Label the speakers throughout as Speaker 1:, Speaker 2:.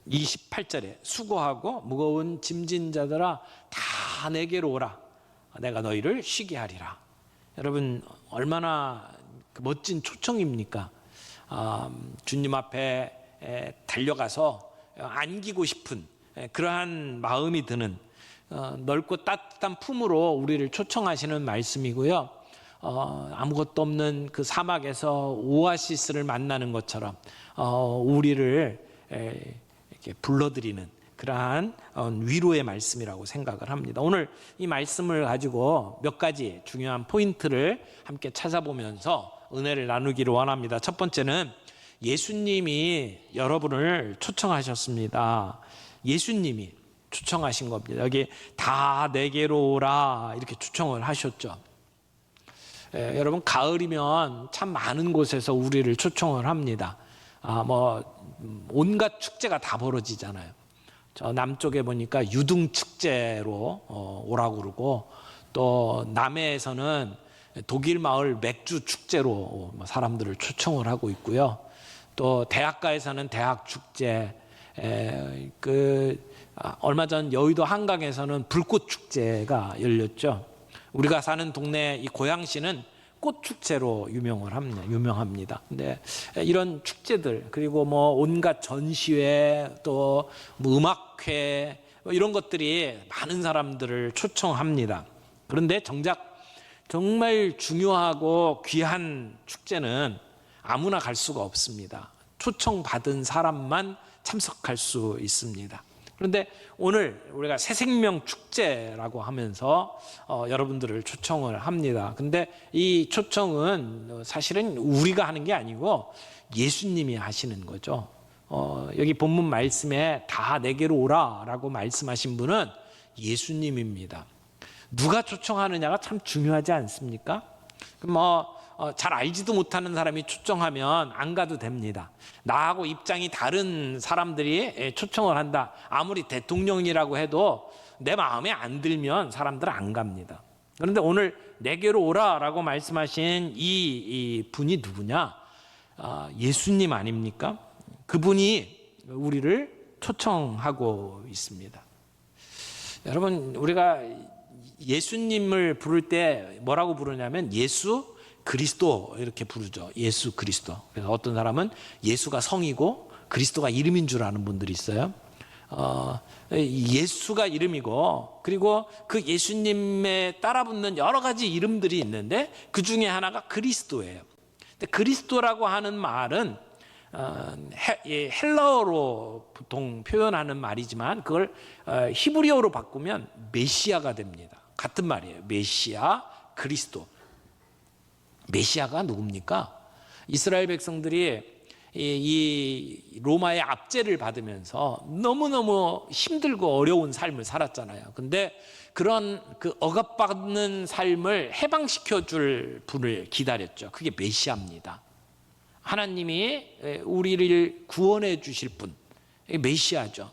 Speaker 1: 28절에 수고하고 무거운 짐진 자들아 다 내게로 오라. 내가 너희를 쉬게 하리라. 여러분, 얼마나 멋진 초청입니까? 주님 앞에 달려가서 안기고 싶은 그러한 마음이 드는 넓고 따뜻한 품으로 우리를 초청하시는 말씀이고요. 아무것도 없는 그 사막에서 오아시스를 만나는 것처럼 우리를 이렇게 불러들이는 그러한 위로의 말씀이라고 생각을 합니다. 오늘 이 말씀을 가지고 몇 가지 중요한 포인트를 함께 찾아보면서 은혜를 나누기를 원합니다. 첫 번째는 예수님이 여러분을 초청하셨습니다. 예수님이 초청하신 겁니다. 여기 다 내게로 오라 이렇게 초청을 하셨죠. 여러분, 가을이면 참 많은 곳에서 우리를 초청을 합니다. 온갖 축제가 다 벌어지잖아요. 저 남쪽에 보니까 유등 축제로 오라고 그러고, 또 남해에서는 독일 마을 맥주 축제로 사람들을 초청을 하고 있고요. 또 대학가에서는 대학 축제, 얼마 전 여의도 한강에서는 불꽃 축제가 열렸죠. 우리가 사는 동네 이 고양시는 꽃 축제로 유명합니다. 근데 이런 축제들, 그리고 온갖 전시회, 또 음악회, 이런 것들이 많은 사람들을 초청합니다. 그런데 정작 정말 중요하고 귀한 축제는 아무나 갈 수가 없습니다. 초청받은 사람만 참석할 수 있습니다. 그런데 오늘 우리가 새생명 축제라고 하면서 여러분들을 초청을 합니다. 근데 이 초청은 사실은 우리가 하는 게 아니고 예수님이 하시는 거죠. 여기 본문 말씀에 다 내게로 오라라고 말씀하신 분은 예수님입니다. 누가 초청하느냐가 참 중요하지 않습니까? 잘 알지도 못하는 사람이 초청하면 안 가도 됩니다. 나하고 입장이 다른 사람들이 초청을 한다. 아무리 대통령이라고 해도 내 마음에 안 들면 사람들은 안 갑니다. 그런데 오늘 내게로 오라라고 말씀하신 이 분이 누구냐? 예수님 아닙니까? 그분이 우리를 초청하고 있습니다. 여러분, 우리가 예수님을 부를 때 뭐라고 부르냐면 예수 그리스도 이렇게 부르죠. 예수 그리스도. 그래서 어떤 사람은 예수가 성이고 그리스도가 이름인 줄 아는 분들이 있어요. 예수가 이름이고, 그리고 그 예수님에 따라붙는 여러 가지 이름들이 있는데 그 중에 하나가 그리스도예요. 근데 그리스도라고 하는 말은 헬라어로 보통 표현하는 말이지만 그걸 히브리어로 바꾸면 메시아가 됩니다. 같은 말이에요. 메시아, 그리스도. 메시아가 누굽니까? 이스라엘 백성들이 이 로마의 압제를 받으면서 너무너무 힘들고 어려운 삶을 살았잖아요. 근데 그런 그 억압받는 삶을 해방시켜 줄 분을 기다렸죠. 그게 메시아입니다. 하나님이 우리를 구원해 주실 분, 메시아죠.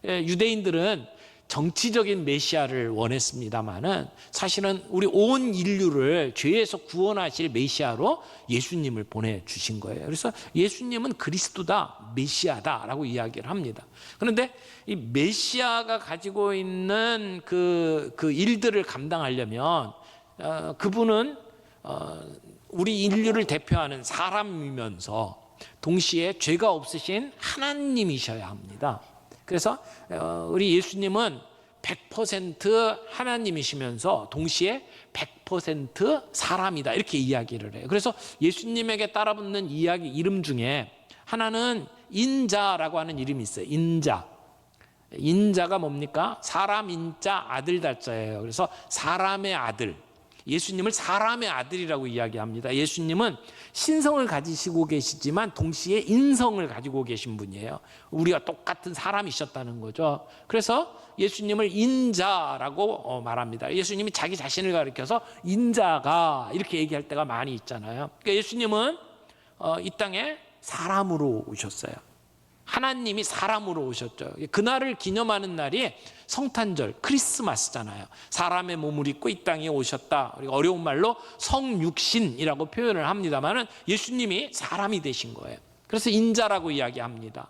Speaker 1: 유대인들은 정치적인 메시아를 원했습니다만은 사실은 우리 온 인류를 죄에서 구원하실 메시아로 예수님을 보내주신 거예요. 그래서 예수님은 그리스도다, 메시아다라고 이야기를 합니다. 그런데 이 메시아가 가지고 있는 그 일들을 감당하려면 그분은 우리 인류를 대표하는 사람이면서 동시에 죄가 없으신 하나님이셔야 합니다. 그래서 우리 예수님은 100% 하나님이시면서 동시에 100% 사람이다, 이렇게 이야기를 해요. 그래서 예수님에게 따라붙는 이름 중에 하나는 인자라고 하는 이름이 있어요. 인자가 뭡니까? 사람 인자 아들 달자예요. 그래서 사람의 아들, 예수님을 사람의 아들이라고 이야기합니다. 예수님은 신성을 가지시고 계시지만 동시에 인성을 가지고 계신 분이에요. 우리와 똑같은 사람이셨다는 거죠. 그래서 예수님을 인자라고 말합니다. 예수님이 자기 자신을 가리켜서 인자가 이렇게 얘기할 때가 많이 있잖아요. 그러니까 예수님은 이 땅에 사람으로 오셨어요. 하나님이 사람으로 오셨죠. 그날을 기념하는 날이 성탄절, 크리스마스잖아요. 사람의 몸을 입고 이 땅에 오셨다. 어려운 말로 성육신이라고 표현을 합니다만은 예수님이 사람이 되신 거예요. 그래서 인자라고 이야기합니다.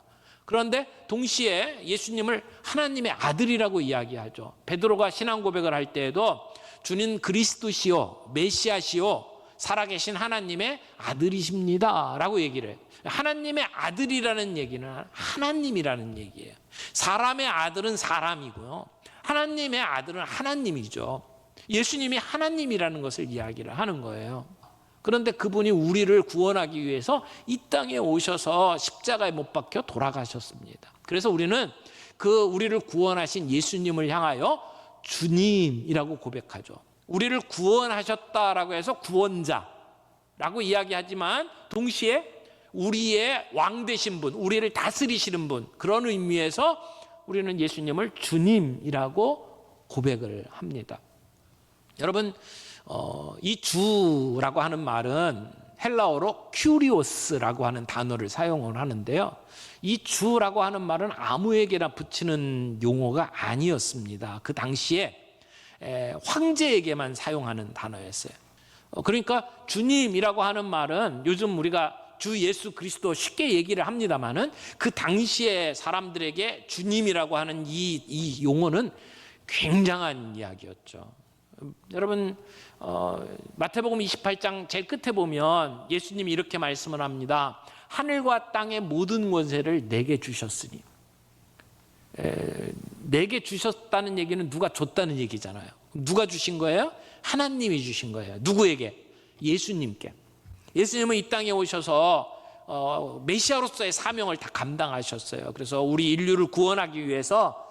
Speaker 1: 그런데 동시에 예수님을 하나님의 아들이라고 이야기하죠. 베드로가 신앙 고백을 할 때에도 주는 그리스도시요 메시아시요 살아계신 하나님의 아들이십니다 라고 얘기를 해요. 하나님의 아들이라는 얘기는 하나님이라는 얘기예요. 사람의 아들은 사람이고요, 하나님의 아들은 하나님이죠. 예수님이 하나님이라는 것을 이야기를 하는 거예요. 그런데 그분이 우리를 구원하기 위해서 이 땅에 오셔서 십자가에 못 박혀 돌아가셨습니다. 그래서 우리는 그 우리를 구원하신 예수님을 향하여 주님이라고 고백하죠. 우리를 구원하셨다라고 해서 구원자라고 이야기하지만 동시에 우리의 왕 되신 분, 우리를 다스리시는 분, 그런 의미에서 우리는 예수님을 주님이라고 고백을 합니다. 여러분, 이 주라고 하는 말은 헬라어로 큐리오스라고 하는 단어를 사용을 하는데요, 이 주라고 하는 말은 아무에게나 붙이는 용어가 아니었습니다. 그 당시에 황제에게만 사용하는 단어였어요. 그러니까 주님이라고 하는 말은 요즘 우리가 주 예수 그리스도 쉽게 얘기를 합니다마는 그 당시에 사람들에게 주님이라고 하는 이 용어는 굉장한 이야기였죠. 여러분, 마태복음 28장 제일 끝에 보면 예수님이 이렇게 말씀을 합니다. 하늘과 땅의 모든 권세를 내게 주셨으니. 내게 주셨다는 얘기는 누가 줬다는 얘기잖아요. 누가 주신 거예요? 하나님이 주신 거예요. 누구에게? 예수님께. 예수님은 이 땅에 오셔서 메시아로서의 사명을 다 감당하셨어요. 그래서 우리 인류를 구원하기 위해서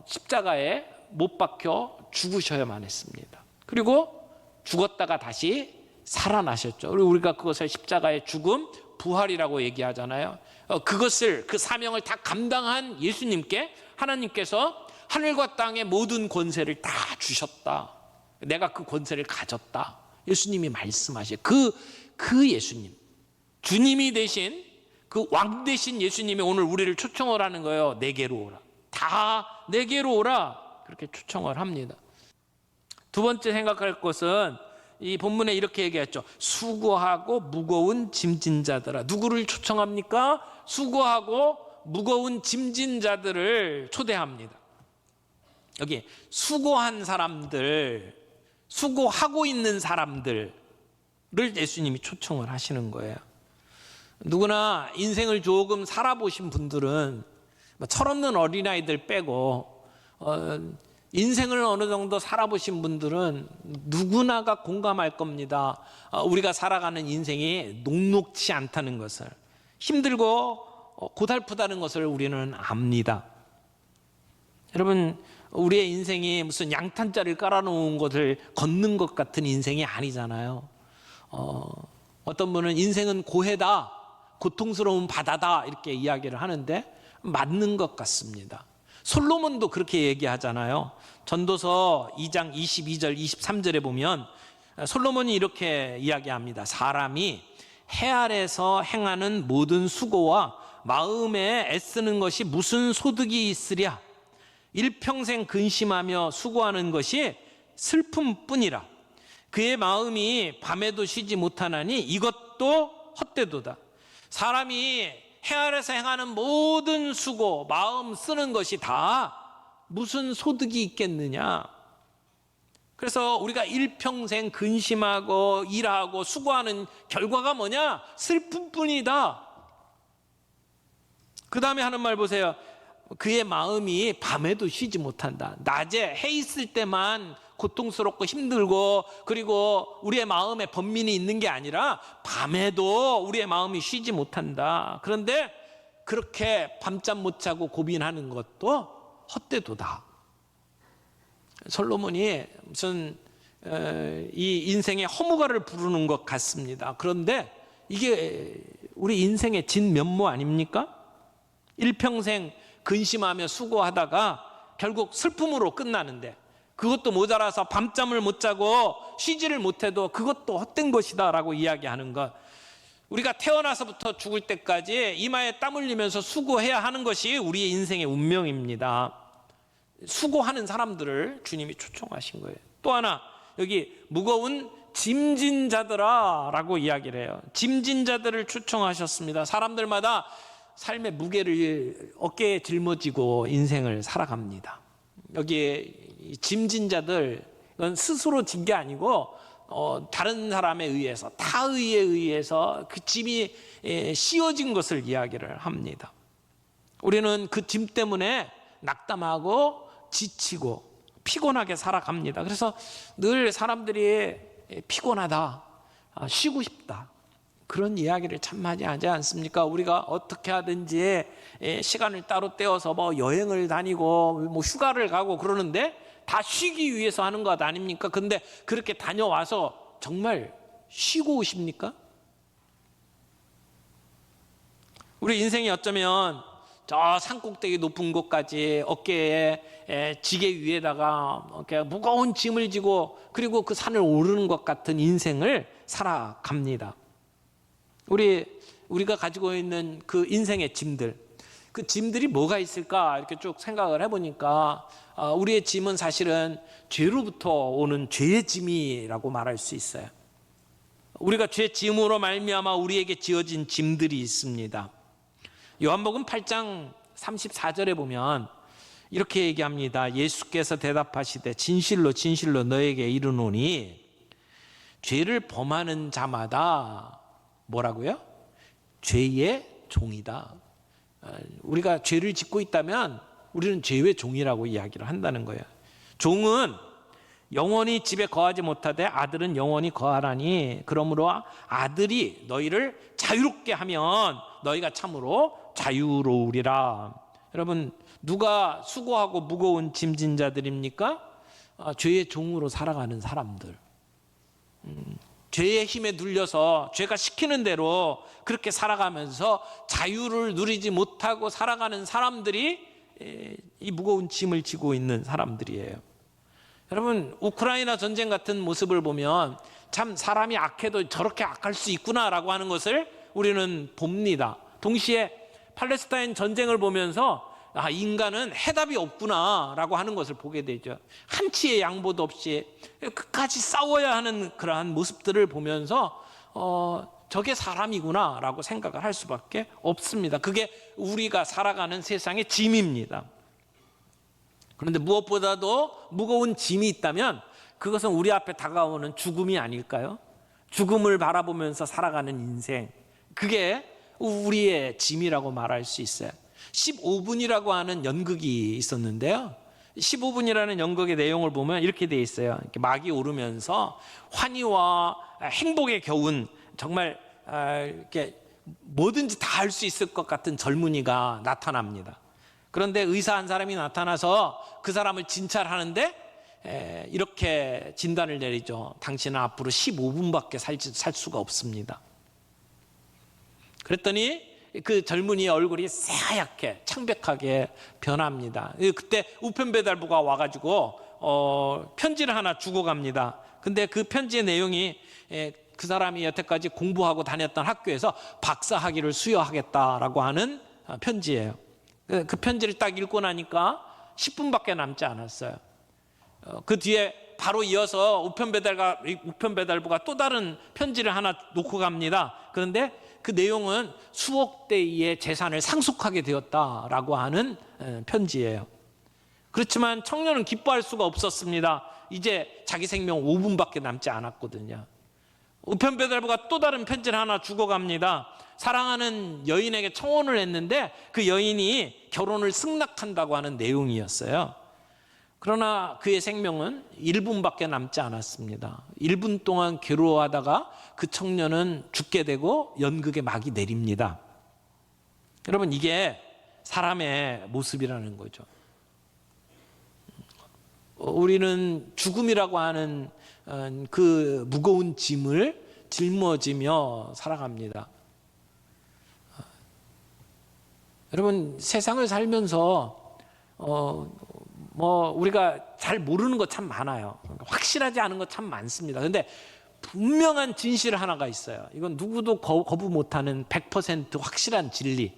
Speaker 1: 십자가에 못 박혀 죽으셔야만 했습니다. 그리고 죽었다가 다시 살아나셨죠. 그리고 우리가 그것을 십자가의 죽음, 부활이라고 얘기하잖아요. 그것을, 그 사명을 다 감당한 예수님께 하나님께서 하늘과 땅의 모든 권세를 다 주셨다. 내가 그 권세를 가졌다. 예수님이 말씀하셔요. 그 예수님, 주님이 되신 그 왕 되신 예수님이 오늘 우리를 초청을 하는 거예요. 내게로 오라. 다 내게로 오라. 그렇게 초청을 합니다. 두 번째 생각할 것은 이 본문에 이렇게 얘기했죠. 수고하고 무거운 짐진 자들아. 누구를 초청합니까? 수고하고 무거운 짐진 자들을 초대합니다. 여기 수고한 사람들, 수고하고 있는 사람들을 예수님이 초청을 하시는 거예요. 누구나 인생을 조금 살아보신 분들은, 철없는 어린아이들 빼고 인생을 어느 정도 살아보신 분들은 누구나가 공감할 겁니다. 우리가 살아가는 인생이 녹록지 않다는 것을, 힘들고 고달프다는 것을 우리는 압니다. 여러분, 우리의 인생이 무슨 양탄자를 깔아놓은 것을 걷는 것 같은 인생이 아니잖아요. 어떤 분은 인생은 고해다, 고통스러운 바다다 이렇게 이야기를 하는데 맞는 것 같습니다. 솔로몬도 그렇게 얘기하잖아요. 전도서 2장 22절 23절에 보면 솔로몬이 이렇게 이야기합니다. 사람이 해 아래서 행하는 모든 수고와 마음에 애쓰는 것이 무슨 소득이 있으랴. 일평생 근심하며 수고하는 것이 슬픔뿐이라. 그의 마음이 밤에도 쉬지 못하나니 이것도 헛되도다. 사람이 해 아래서 행하는 모든 수고, 마음 쓰는 것이 다 무슨 소득이 있겠느냐. 그래서 우리가 일평생 근심하고 일하고 수고하는 결과가 뭐냐? 슬픔뿐이다. 그 다음에 하는 말 보세요. 그의 마음이 밤에도 쉬지 못한다. 낮에 해 있을 때만 고통스럽고 힘들고, 그리고 우리의 마음에 번민이 있는 게 아니라 밤에도 우리의 마음이 쉬지 못한다. 그런데 그렇게 밤잠 못 자고 고민하는 것도 헛되도다. 솔로몬이 무슨 이 인생의 허무가를 부르는 것 같습니다. 그런데 이게 우리 인생의 진면모 아닙니까? 일평생 근심하며 수고하다가 결국 슬픔으로 끝나는데, 그것도 모자라서 밤잠을 못 자고 쉬지를 못해도 그것도 헛된 것이다 라고 이야기하는 것. 우리가 태어나서부터 죽을 때까지 이마에 땀 흘리면서 수고해야 하는 것이 우리의 인생의 운명입니다. 수고하는 사람들을 주님이 초청하신 거예요. 또 하나, 여기 무거운 짐진 자들아 라고 이야기를 해요. 짐진 자들을 초청하셨습니다. 사람들마다 삶의 무게를 어깨에 짊어지고 인생을 살아갑니다. 여기에 짐진 자들, 이건 스스로 진 게 아니고 다른 사람에 의해서, 타의에 의해서 그 짐이 씌워진 것을 이야기를 합니다. 우리는 그 짐 때문에 낙담하고 지치고 피곤하게 살아갑니다. 그래서 늘 사람들이 피곤하다, 쉬고 싶다, 그런 이야기를 참 많이 하지 않습니까? 우리가 어떻게 하든지 시간을 따로 떼어서 뭐 여행을 다니고 뭐 휴가를 가고 그러는데 다 쉬기 위해서 하는 것 아닙니까? 근데 그렇게 다녀와서 정말 쉬고 오십니까? 우리 인생이 어쩌면 저 산꼭대기 높은 곳까지 어깨에 지게 위에다가 이렇게 무거운 짐을 지고 그리고 그 산을 오르는 것 같은 인생을 살아갑니다. 우리가 가지고 있는 그 인생의 짐들, 그 짐들이 뭐가 있을까 이렇게 쭉 생각을 해보니까 우리의 짐은 사실은 죄로부터 오는 죄의 짐이라고 말할 수 있어요. 우리가 죄 짐으로 말미암아 우리에게 지어진 짐들이 있습니다. 요한복음 8장 34절에 보면 이렇게 얘기합니다. 예수께서 대답하시되 진실로 진실로 너에게 이르노니 죄를 범하는 자마다 뭐라고요? 죄의 종이다. 우리가 죄를 짓고 있다면 우리는 죄의 종이라고 이야기를 한다는 거예요. 종은 영원히 집에 거하지 못하되 아들은 영원히 거하라니 그러므로 아들이 너희를 자유롭게 하면 너희가 참으로 자유로우리라. 여러분, 누가 수고하고 무거운 짐진 자들입니까? 죄의 종으로 살아가는 사람들. 죄의 힘에 눌려서 죄가 시키는 대로 그렇게 살아가면서 자유를 누리지 못하고 살아가는 사람들이 이 무거운 짐을 지고 있는 사람들이에요. 여러분, 우크라이나 전쟁 같은 모습을 보면 참 사람이 악해도 저렇게 악할 수 있구나라고 하는 것을 우리는 봅니다. 동시에 팔레스타인 전쟁을 보면서 인간은 해답이 없구나라고 하는 것을 보게 되죠. 한치의 양보도 없이 끝까지 싸워야 하는 그러한 모습들을 보면서 저게 사람이구나라고 생각을 할 수밖에 없습니다. 그게 우리가 살아가는 세상의 짐입니다. 그런데 무엇보다도 무거운 짐이 있다면 그것은 우리 앞에 다가오는 죽음이 아닐까요? 죽음을 바라보면서 살아가는 인생, 그게 우리의 짐이라고 말할 수 있어요. 15분이라고 하는 연극이 있었는데요, 15분이라는 연극의 내용을 보면 이렇게 돼 있어요. 이렇게 막이 오르면서 환희와 행복의 겨운, 정말 이렇게 뭐든지 다 할 수 있을 것 같은 젊은이가 나타납니다. 그런데 의사 한 사람이 나타나서 그 사람을 진찰하는데 이렇게 진단을 내리죠. 당신은 앞으로 15분밖에 살 수가 없습니다. 그랬더니 그 젊은이의 얼굴이 새하얗게 창백하게 변합니다. 그때 우편배달부가 와가지고 편지를 하나 주고 갑니다. 근데 그 편지의 내용이 그 사람이 여태까지 공부하고 다녔던 학교에서 박사학위를 수여하겠다라고 하는 편지예요. 그 편지를 딱 읽고 나니까 10분밖에 남지 않았어요. 그 뒤에 바로 이어서 우편배달부가 또 다른 편지를 하나 놓고 갑니다. 그런데 그 내용은 수억 대의 재산을 상속하게 되었다라고 하는 편지예요. 그렇지만 청년은 기뻐할 수가 없었습니다. 이제 자기 생명 5분밖에 남지 않았거든요. 우편배달부가 또 다른 편지를 하나 주고 갑니다. 사랑하는 여인에게 청혼을 했는데 그 여인이 결혼을 승낙한다고 하는 내용이었어요. 그러나 그의 생명은 1분밖에 남지 않았습니다. 1분 동안 괴로워하다가 그 청년은 죽게 되고 연극의 막이 내립니다. 여러분, 이게 사람의 모습이라는 거죠. 우리는 죽음이라고 하는 그 무거운 짐을 짊어지며 살아갑니다. 여러분, 세상을 살면서 우리가 잘 모르는 것 참 많아요. 확실하지 않은 것 참 많습니다. 그런데 분명한 진실 하나가 있어요. 이건 누구도 거부 못하는 100% 확실한 진리.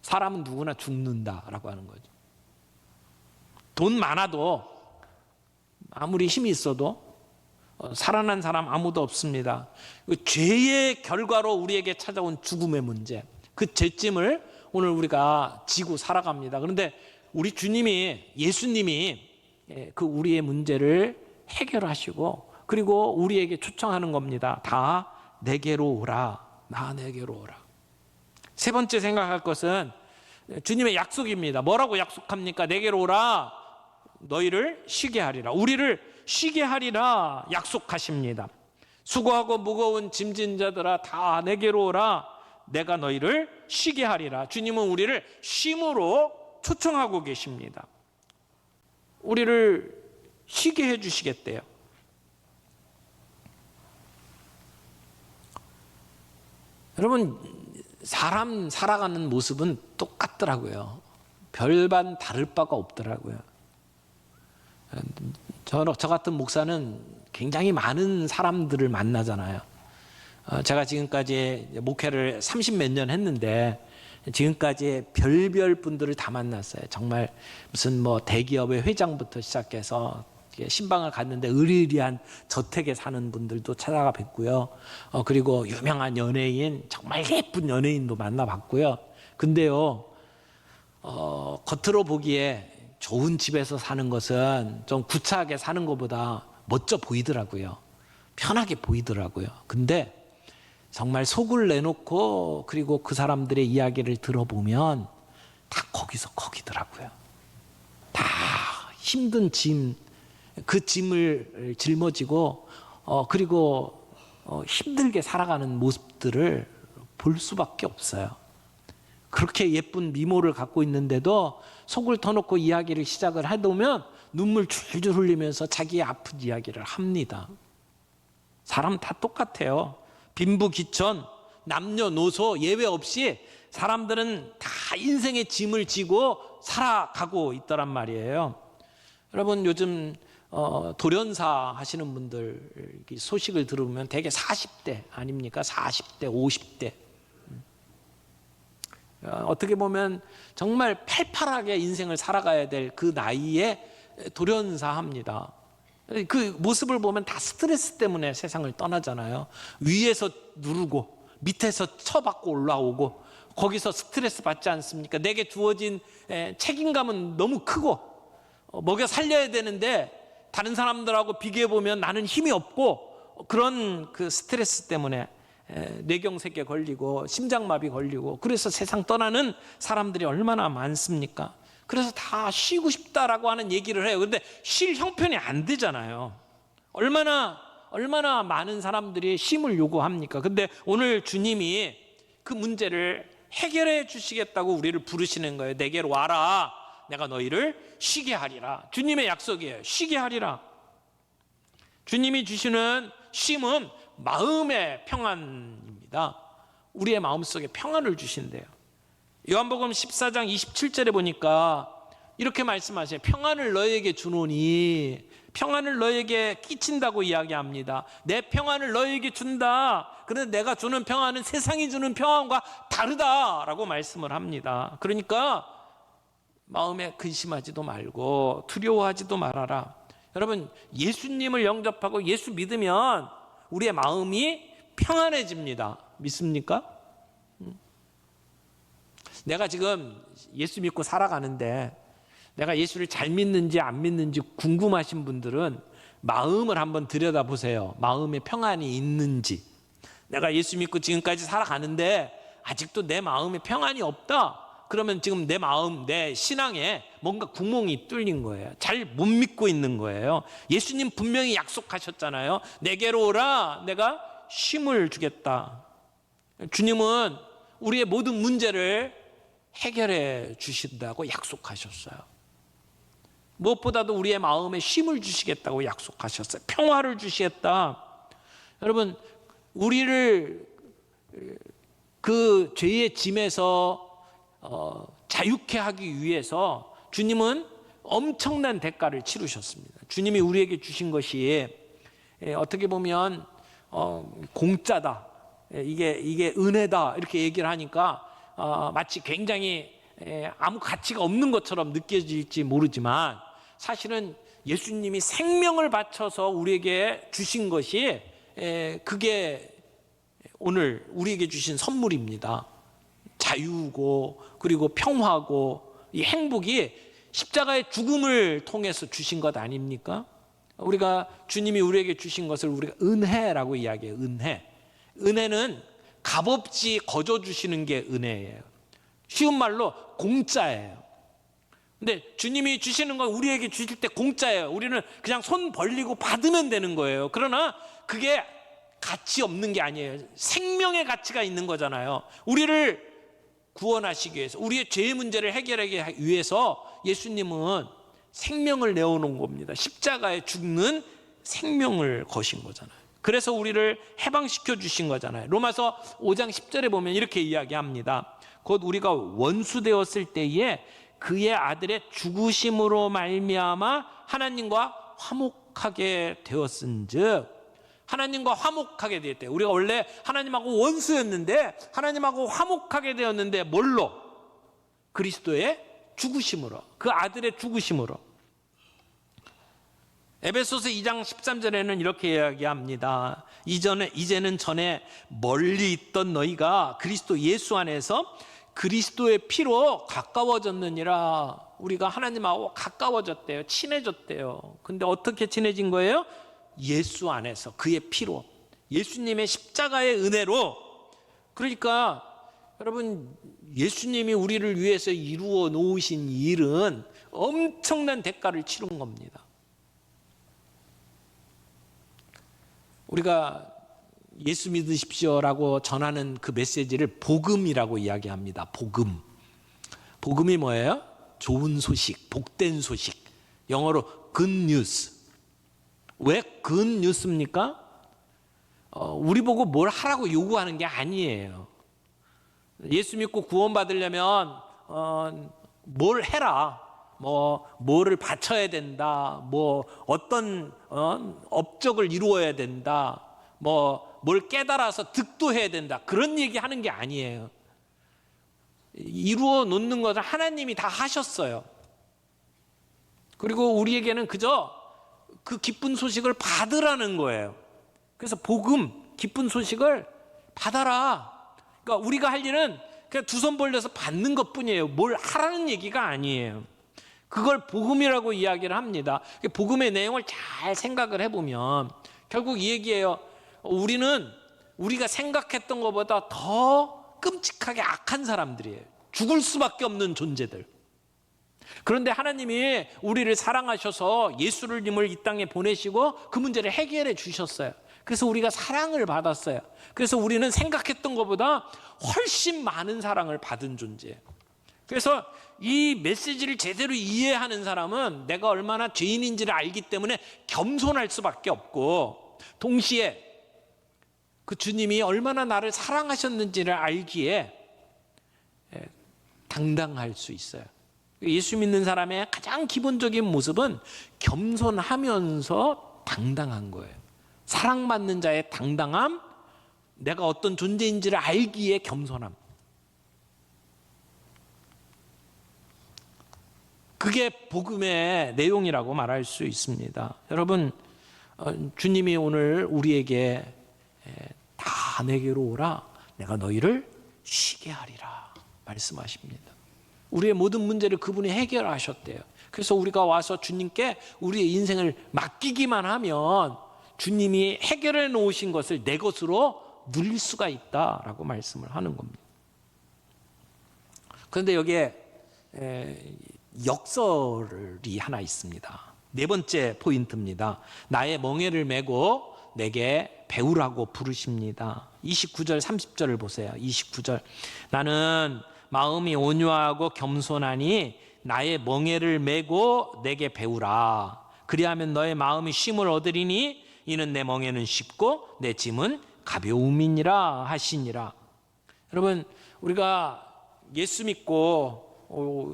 Speaker 1: 사람은 누구나 죽는다라고 하는 거죠. 돈 많아도 아무리 힘이 있어도 살아난 사람 아무도 없습니다. 죄의 결과로 우리에게 찾아온 죽음의 문제, 그 죄짐을 오늘 우리가 지고 살아갑니다. 그런데 우리 주님이, 예수님이 그 우리의 문제를 해결하시고 그리고 우리에게 초청하는 겁니다. 다 내게로 오라. 나 내게로 오라. 세 번째 생각할 것은 주님의 약속입니다. 뭐라고 약속합니까? 내게로 오라. 너희를 쉬게 하리라. 우리를 쉬게 하리라 약속하십니다. 수고하고 무거운 짐진 자들아 다 내게로 오라. 내가 너희를 쉬게 하리라. 주님은 우리를 쉼으로 초청하고 계십니다. 우리를 쉬게 해주시겠대요. 여러분, 사람 살아가는 모습은 똑같더라고요. 별반 다를 바가 없더라고요. 저 같은 목사는 굉장히 많은 사람들을 만나잖아요. 제가 지금까지 목회를 30몇 년 했는데 지금까지 별별 분들을 다 만났어요. 정말 무슨 뭐 대기업의 회장부터 시작해서 신방을 갔는데 의리의리한 저택에 사는 분들도 찾아가 뵀고요. 그리고 유명한 연예인, 정말 예쁜 연예인도 만나봤고요. 근데요, 겉으로 보기에 좋은 집에서 사는 것은 좀 구차하게 사는 것보다 멋져 보이더라고요. 편하게 보이더라고요. 근데 정말 속을 내놓고 그리고 그 사람들의 이야기를 들어보면 다 거기서 거기더라고요. 다 힘든 짐, 그 짐을 짊어지고 그리고 힘들게 살아가는 모습들을 볼 수밖에 없어요. 그렇게 예쁜 미모를 갖고 있는데도 속을 터놓고 이야기를 시작을 해보면 눈물 줄줄 흘리면서 자기의 아픈 이야기를 합니다. 사람 다 똑같아요. 빈부귀천, 남녀노소 예외 없이 사람들은 다 인생의 짐을 지고 살아가고 있더란 말이에요. 여러분, 요즘 돌연사 하시는 분들 소식을 들으면 대개 40대 아닙니까? 40대, 50대. 어떻게 보면 정말 팔팔하게 인생을 살아가야 될 그 나이에 돌연사합니다. 그 모습을 보면 다 스트레스 때문에 세상을 떠나잖아요. 위에서 누르고 밑에서 쳐받고 올라오고 거기서 스트레스 받지 않습니까? 내게 주어진 책임감은 너무 크고 먹여 살려야 되는데 다른 사람들하고 비교해 보면 나는 힘이 없고 그런 그 스트레스 때문에 뇌경색에 걸리고 심장마비 걸리고 그래서 세상 떠나는 사람들이 얼마나 많습니까? 그래서 다 쉬고 싶다라고 하는 얘기를 해요. 그런데 쉴 형편이 안 되잖아요. 얼마나 많은 사람들이 쉼을 요구합니까? 근데 오늘 주님이 그 문제를 해결해 주시겠다고 우리를 부르시는 거예요. 내게로 와라. 내가 너희를 쉬게 하리라. 주님의 약속이에요. 쉬게 하리라. 주님이 주시는 쉼은 마음의 평안입니다. 우리의 마음속에 평안을 주신대요. 요한복음 14장 27절에 보니까 이렇게 말씀하세요. 평안을 너에게 주노니, 평안을 너에게 끼친다고 이야기합니다. 내 평안을 너에게 준다. 그런데 내가 주는 평안은 세상이 주는 평안과 다르다라고 말씀을 합니다. 그러니까 마음에 근심하지도 말고 두려워하지도 말아라. 여러분, 예수님을 영접하고 예수 믿으면 우리의 마음이 평안해집니다. 믿습니까? 내가 지금 예수 믿고 살아가는데 내가 예수를 잘 믿는지 안 믿는지 궁금하신 분들은 마음을 한번 들여다보세요. 마음에 평안이 있는지. 내가 예수 믿고 지금까지 살아가는데 아직도 내 마음에 평안이 없다. 그러면 지금 내 마음, 내 신앙에 뭔가 구멍이 뚫린 거예요. 잘 못 믿고 있는 거예요. 예수님 분명히 약속하셨잖아요. 내게로 오라. 내가 쉼을 주겠다. 주님은 우리의 모든 문제를 해결해 주신다고 약속하셨어요. 무엇보다도 우리의 마음에 쉼을 주시겠다고 약속하셨어요. 평화를 주시겠다. 여러분, 우리를 그 죄의 짐에서 자유케 하기 위해서 주님은 엄청난 대가를 치르셨습니다. 주님이 우리에게 주신 것이 어떻게 보면 공짜다, 이게 은혜다 이렇게 얘기를 하니까 마치 굉장히 아무 가치가 없는 것처럼 느껴질지 모르지만 사실은 예수님이 생명을 바쳐서 우리에게 주신 것이 그게 오늘 우리에게 주신 선물입니다. 자유고 그리고 평화고 이 행복이 십자가의 죽음을 통해서 주신 것 아닙니까? 우리가 주님이 우리에게 주신 것을 우리가 은혜라고 이야기해요. 은혜는 값없이 거저 주시는 게 은혜예요. 쉬운 말로 공짜예요. 근데 주님이 주시는 건 우리에게 주실 때 공짜예요. 우리는 그냥 손 벌리고 받으면 되는 거예요. 그러나 그게 가치 없는 게 아니에요. 생명의 가치가 있는 거잖아요. 우리를 구원하시기 위해서, 우리의 죄의 문제를 해결하기 위해서 예수님은 생명을 내어놓은 겁니다. 십자가에 죽는 생명을 거신 거잖아요. 그래서 우리를 해방시켜 주신 거잖아요. 로마서 5장 10절에 보면 이렇게 이야기합니다. 곧 우리가 원수 되었을 때에 그의 아들의 죽으심으로 말미암아 하나님과 화목하게 되었은즉, 하나님과 화목하게 되었대요. 우리가 원래 하나님하고 원수였는데 하나님하고 화목하게 되었는데 뭘로? 그리스도의 죽으심으로, 그 아들의 죽으심으로. 에베소서 2장 13절에는 이렇게 이야기합니다. 이제는 전에 멀리 있던 너희가 그리스도 예수 안에서 그리스도의 피로 가까워졌느니라. 우리가 하나님하고 가까워졌대요. 친해졌대요. 근데 어떻게 친해진 거예요? 예수 안에서, 그의 피로, 예수님의 십자가의 은혜로. 그러니까 여러분, 예수님이 우리를 위해서 이루어 놓으신 일은 엄청난 대가를 치른 겁니다. 우리가 예수 믿으십시오라고 전하는 그 메시지를 복음이라고 이야기합니다. 복음이 뭐예요? 좋은 소식, 복된 소식. 영어로 good news. 왜 good news입니까? 우리 보고 뭘 하라고 요구하는 게 아니에요. 예수 믿고 구원받으려면 뭘 해라, 뭐를 바쳐야 된다, 어떤 업적을 이루어야 된다, 뭘 깨달아서 득도해야 된다, 그런 얘기 하는 게 아니에요. 이루어 놓는 것을 하나님이 다 하셨어요. 그리고 우리에게는 그저 그 기쁜 소식을 받으라는 거예요. 그래서 복음, 기쁜 소식을 받아라. 그러니까 우리가 할 일은 그냥 두 손 벌려서 받는 것뿐이에요. 뭘 하라는 얘기가 아니에요. 그걸 복음이라고 이야기를 합니다. 복음의 내용을 잘 생각을 해보면 결국 이 얘기예요. 우리가 생각했던 것보다 더 끔찍하게 악한 사람들이에요. 죽을 수밖에 없는 존재들. 그런데 하나님이 우리를 사랑하셔서 예수님을 이 땅에 보내시고 그 문제를 해결해 주셨어요. 그래서 우리가 사랑을 받았어요. 그래서 우리는 생각했던 것보다 훨씬 많은 사랑을 받은 존재예요. 그래서 이 메시지를 제대로 이해하는 사람은 내가 얼마나 죄인인지를 알기 때문에 겸손할 수밖에 없고, 동시에 그 주님이 얼마나 나를 사랑하셨는지를 알기에 당당할 수 있어요. 예수 믿는 사람의 가장 기본적인 모습은 겸손하면서 당당한 거예요. 사랑받는 자의 당당함, 내가 어떤 존재인지를 알기에 겸손함. 그게 복음의 내용이라고 말할 수 있습니다. 여러분, 주님이 오늘 우리에게 다 내게로 오라, 내가 너희를 쉬게 하리라 말씀하십니다. 우리의 모든 문제를 그분이 해결하셨대요. 그래서 우리가 와서 주님께 우리의 인생을 맡기기만 하면 주님이 해결해 놓으신 것을 내 것으로 누릴 수가 있다라고 말씀을 하는 겁니다. 그런데 여기에 역설이 하나 있습니다. 네 번째 포인트입니다. 나의 멍에를 메고 내게 배우라고 부르십니다. 29절 30절을 보세요. 29절, 나는 마음이 온유하고 겸손하니 나의 멍에를 메고 내게 배우라. 그리하면 너의 마음이 쉼을 얻으리니 이는 내 멍에는 쉽고 내 짐은 가벼움이니라 하시니라. 여러분, 우리가 예수 믿고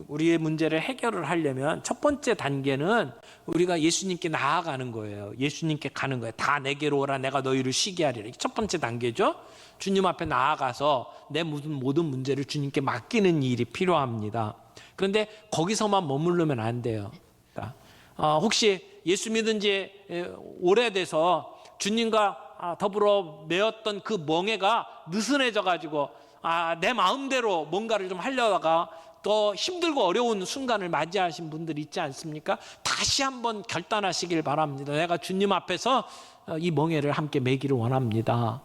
Speaker 1: 우리의 문제를 해결을 하려면 첫 번째 단계는 우리가 예수님께 나아가는 거예요. 예수님께 가는 거예요. 다 내게로 오라, 내가 너희를 쉬게 하리라. 첫 번째 단계죠. 주님 앞에 나아가서 내 모든 문제를 주님께 맡기는 일이 필요합니다. 그런데 거기서만 머무르면 안 돼요. 혹시 예수 믿은 지 오래돼서 주님과 더불어 메었던 그 멍에가 느슨해져 가지고 내 마음대로 뭔가를 좀 하려다가 더 힘들고 어려운 순간을 맞이하신 분들 있지 않습니까? 다시 한번 결단하시길 바랍니다. 내가 주님 앞에서 이 멍에를 함께 매기를 원합니다.